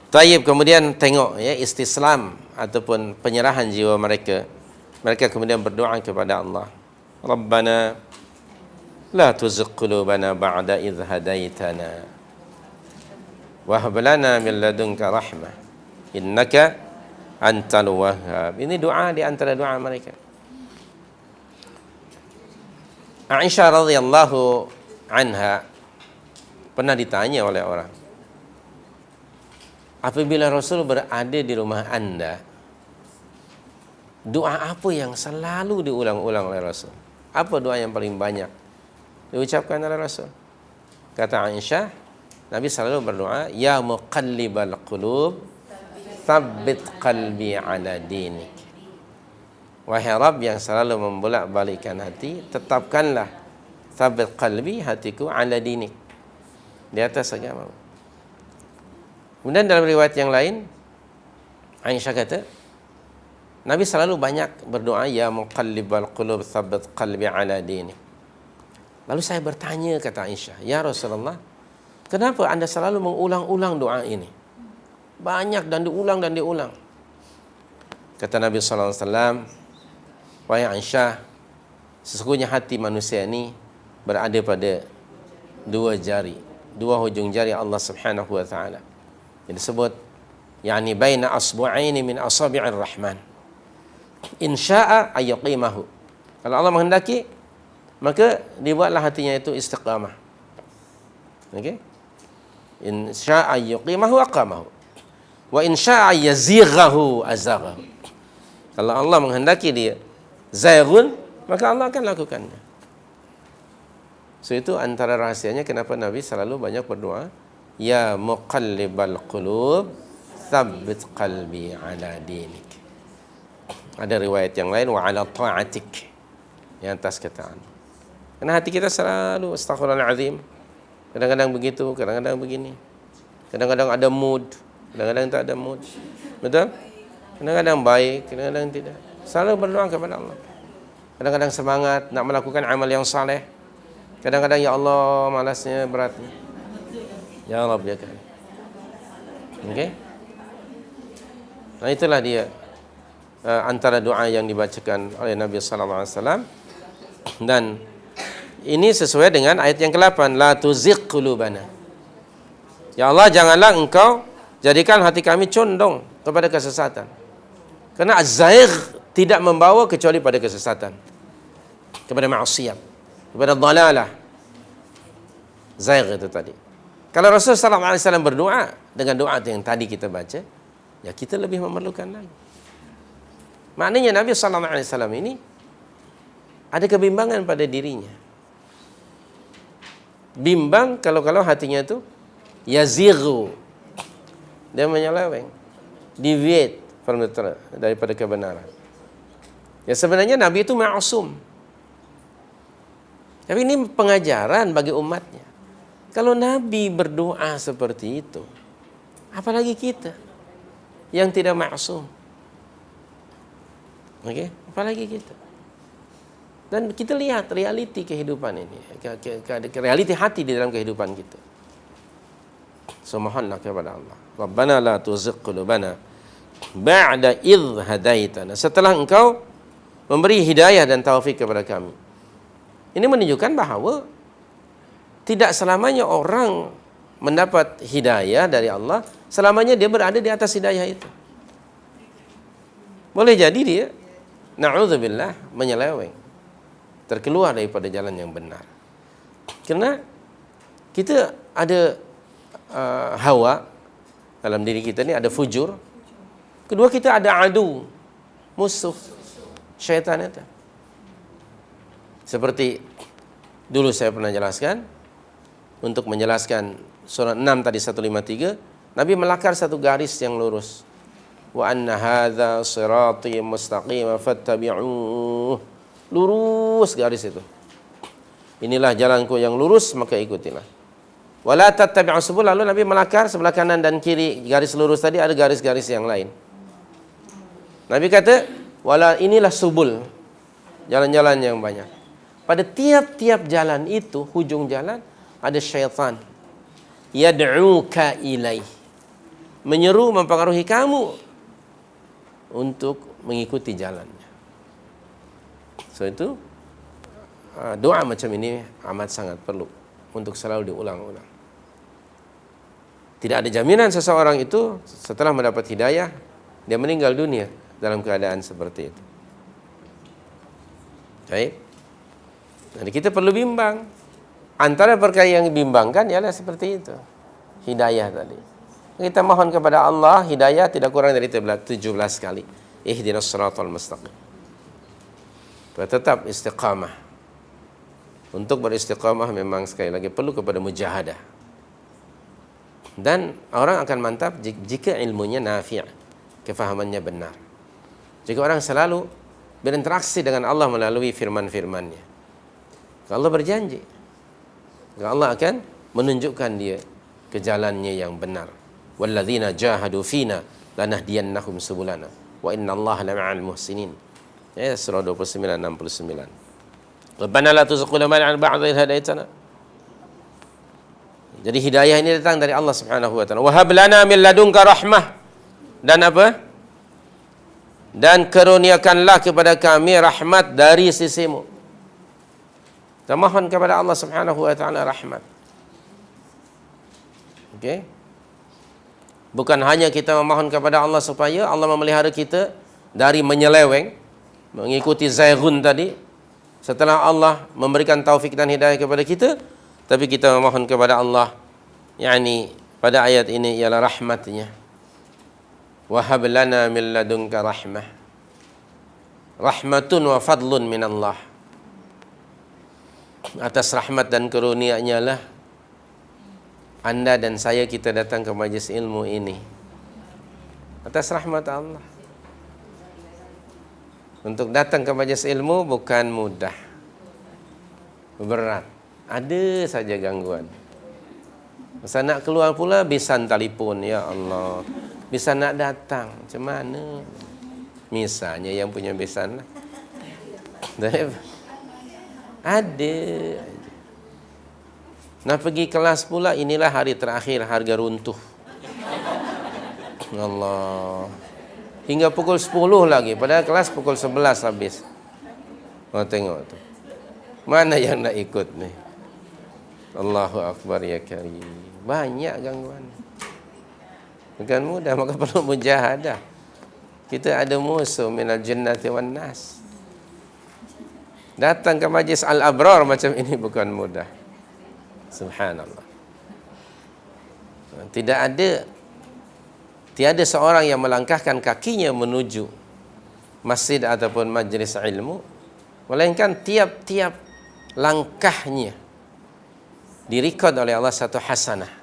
Taib, kemudian tengok ya istislam ataupun penyerahan jiwa mereka. Mereka kemudian berdoa kepada Allah. Rabbana la tuzigh qulubana ba'da idh hadaitana wa hab lana min ladunka rahmah innaka antal wahhab. Ini doa di antara doa mereka. Aisyah radhiyallahu anha pernah ditanya oleh orang, apabila Rasul berada di rumah anda, doa apa yang selalu diulang-ulang oleh Rasul? Apa doa yang paling banyak diucapkan oleh Rasul? Kata Aisyah, Nabi selalu berdoa, ya muqallibal qulub tsabbit qalbi ala dinik. Wahai Rabb yang selalu membolak-balikkan hati, tetapkanlah tsabbit qalbi, hatiku, ala dinik, di atas agama. Kemudian dalam riwayat yang lain, Aisyah kata, Nabi selalu banyak berdoa, ya muqallibal qulub tsabbit qalbi ala dinik. Lalu saya bertanya, kata Aisyah, ya Rasulullah, kenapa anda selalu mengulang-ulang doa ini? Banyak dan diulang dan diulang. Kata Nabi sallallahu alaihi wasallam, wahai Aisyah, sesungguhnya hati manusia ini berada pada dua jari, dua hujung jari Allah Subhanahu wa taala. Yang disebut yani baina asbu'aini min asabi'ir rahman. In syaa ayyuqimahu. Kalau Allah menghendaki, maka dibuatlah hatinya itu istiqamah. Okey? In syaa ayyuqimahu aqamahu. Wa in syaa yazighahu azaghahu. Kalau Allah menghendaki dia zaighun, maka Allah akan lakukannya. So itu antara rahasianya kenapa Nabi selalu banyak berdoa, ya muqallibal qulub tsabbit qalbi ala dinik. Ada riwayat yang lain, wa ala ta'atik, yang atas kataan. Karena hati kita selalu astaghfirullahalazim. Kadang-kadang begitu, kadang-kadang begini. Kadang-kadang ada mood, kadang-kadang tak ada mood. Betul? Kadang-kadang baik, kadang-kadang tidak. Selalu berdoa kepada Allah. Kadang-kadang semangat nak melakukan amal yang saleh. Kadang-kadang ya Allah malasnya, beratnya. Ya Allah biarkan. Okey? Nah itulah dia antara doa yang dibacakan oleh Nabi sallallahu alaihi wasallam, dan ini sesuai dengan ayat yang ke-8, la tuzigh qulubana. Ya Allah, janganlah engkau jadikan hati kami condong kepada kesesatan. Karena az-zaigh tidak membawa kecuali pada kesesatan, kepada maksiat, kepada dhalalah. Zaigh itu tadi. Kalau Rasulullah SAW berdoa dengan doa yang tadi kita baca, ya kita lebih memerlukan lagi. Maknanya Nabi SAW ini ada kebimbangan pada dirinya. Bimbang kalau hatinya itu yazighu, dia menyeleweng, deviate daripada kebenaran. Ya sebenarnya Nabi itu ma'asum. Tapi ini pengajaran bagi umatnya. Kalau Nabi berdoa seperti itu, apalagi kita yang tidak ma'asum. Okey, apalagi kita. Dan kita lihat realiti kehidupan ini, realiti hati di dalam kehidupan kita. So mohonlah kepada Allah, Rabbana la tuzigh qulubana ba'da idh hadaitana. Setelah engkau memberi hidayah dan taufik kepada kami. Ini menunjukkan bahawa tidak selamanya orang mendapat hidayah dari Allah, selamanya dia berada di atas hidayah itu. Boleh jadi dia, na'udzubillah, menyeleweng, terkeluar daripada jalan yang benar. Karena kita ada hawa dalam diri kita ni, ada fujur. Kedua, kita ada adu, musuh, syaitan itu. Seperti dulu saya pernah jelaskan, untuk menjelaskan surah 6 tadi 153, Nabi melakar satu garis yang lurus. Wa anna hadza sirati mustaqim fattabi'uh. Lurus garis itu. Inilah jalanku yang lurus, maka ikutilah. Wala tattabi'us subul. Lalu Nabi melakar sebelah kanan dan kiri garis lurus tadi ada garis-garis yang lain. Nabi kata, wala inilah subul, jalan-jalan yang banyak. Pada tiap-tiap jalan itu, hujung jalan, ada syaitan yad'uka ilaih, menyeru, mempengaruhi kamu untuk mengikuti jalannya. So itu doa macam ini amat sangat perlu untuk selalu diulang-ulang. Tidak ada jaminan seseorang itu setelah mendapat hidayah dia meninggal dunia dalam keadaan seperti itu. Baik. Jadi kita perlu bimbang. Antara perkara yang dibimbangkan ialah seperti itu. Hidayah tadi. Kita mohon kepada Allah hidayah tidak kurang dari 17 kali. Ihdinas siratal mustaqim. Tetap istiqamah. Untuk beristiqamah memang sekali lagi perlu kepada mujahadah. Dan orang akan mantap jika ilmunya nafi', kefahamannya benar. Jika orang selalu berinteraksi dengan Allah melalui firman-firman-Nya. Allah berjanji, Allah akan menunjukkan dia ke jalannya yang benar. Walladzina jahadu fina lanahdiyannahum subulana wa innallaha lama'al muhsinin. Ya, surah 29 69. Rabbana la tuzigh qulubana ba'da idh hadaitana. Jadi hidayah ini datang dari Allah Subhanahu wa taala. Wa hab lana min ladunka rahmah. Dan apa? Dan karuniakanlah kepada kami rahmat dari sisimu. Kita mohon kepada Allah Subhanahu wa taala rahmat. Okey. Bukan hanya kita memohon kepada Allah supaya Allah memelihara kita dari menyeleweng, mengikuti zaighun tadi. Setelah Allah memberikan taufik dan hidayah kepada kita, tapi kita memohon kepada Allah, yakni pada ayat ini ialah rahmatnya. Wa hab lana min ladunka rahmah. Rahmatun wa fadlun min Allah. Atas rahmat dan karunia-Nya lah Anda dan saya kita datang ke majlis ilmu ini. Atas rahmat Allah. Untuk datang ke majlis ilmu bukan mudah. Berat. Ada saja gangguan. Masa nak keluar pula bisan telefon, ya Allah. Bisa nak datang, macam mana? Misalnya yang punya bisan lah. Ada. Nak pergi kelas pula, inilah hari terakhir harga runtuh. Allah. Hingga pukul 10 lagi, padahal kelas pukul 11 habis. Oh, tengok tu. Mana yang nak ikut ni? Allahu Akbar ya Karim. Banyak gangguan. Bukan mudah, maka perlu mujahadah. Kita ada musuh minal jinnati wan nas. Datang ke majlis al-abrar macam ini bukan mudah. Subhanallah. Tiada seorang yang melangkahkan kakinya menuju masjid ataupun majlis ilmu, melainkan tiap-tiap langkahnya direkod oleh Allah satu hasanah.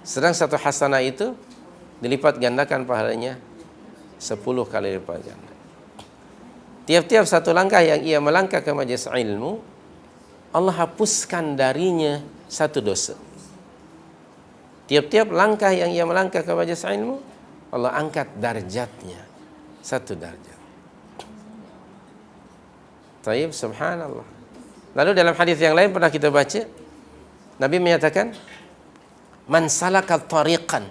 Sedang satu hasanah itu dilipat gandakan pahalanya 10 kali lipat ganda. Tiap-tiap satu langkah yang ia melangkah ke majlis ilmu, Allah hapuskan darinya satu dosa. Tiap-tiap langkah yang ia melangkah ke majlis ilmu, Allah angkat darjatnya satu darjat. Taib, subhanallah. Lalu dalam hadis yang lain pernah kita baca, Nabi menyatakan, man salaka tariqan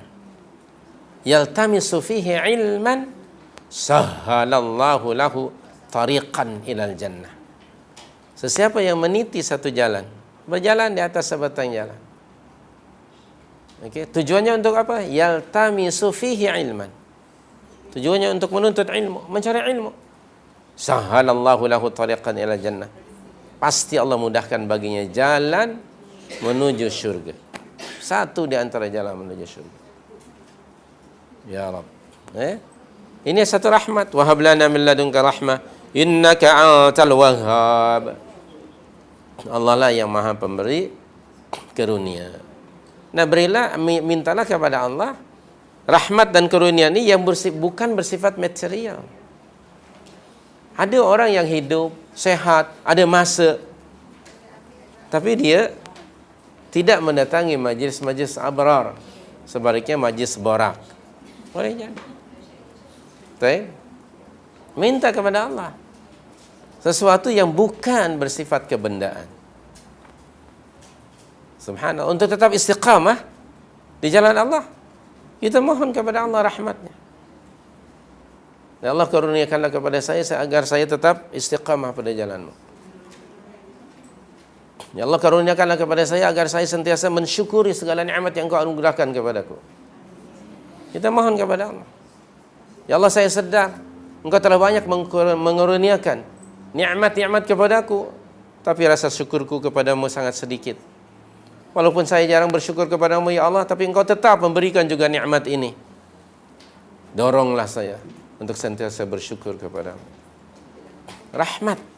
yaltamisu fihi ilman sahhalallahu lahu tariqan ilal jannah. Sesiapa yang meniti satu jalan, berjalan di atas sebatang jalan. Okey, tujuannya untuk apa? Yaltamisu fihi ilman. Tujuannya untuk menuntut ilmu, mencari ilmu. Sahhalallahu lahu tariqan ilal jannah. Pasti Allah mudahkan baginya jalan menuju syurga. Satu di antara jalan menuju syurga. Ya Rabb. Ini satu rahmat. Wa hab lana min ladunka rahmah innaka antal wahhab. Allah lah yang Maha Pemberi karunia. Nah, mintalah kepada Allah rahmat dan karunia ini yang bukan bersifat material. Ada orang yang hidup sehat, ada masa, tapi dia tidak mendatangi majlis-majlis abrar, sebaliknya majlis borak. Boleh jadi. Baik. Minta kepada Allah sesuatu yang bukan bersifat kebendaan. Subhanallah, untuk tetap istiqamah di jalan Allah. Kita mohon kepada Allah rahmatnya. Ya Allah, karuniakanlah kepada saya agar saya tetap istiqamah pada jalanmu. Ya Allah, karuniakanlah kepada saya agar saya sentiasa mensyukuri segala nikmat yang Kau anugerahkan kepadaku. Kita mohon kepada Allah. Ya Allah, saya sedar Engkau telah banyak mengurniakan nikmat-nikmat kepadaku, tapi rasa syukurku kepadamu sangat sedikit. Walaupun saya jarang bersyukur kepadamu ya Allah, tapi Engkau tetap memberikan juga nikmat ini. Doronglah saya untuk sentiasa bersyukur kepadamu. Rahmat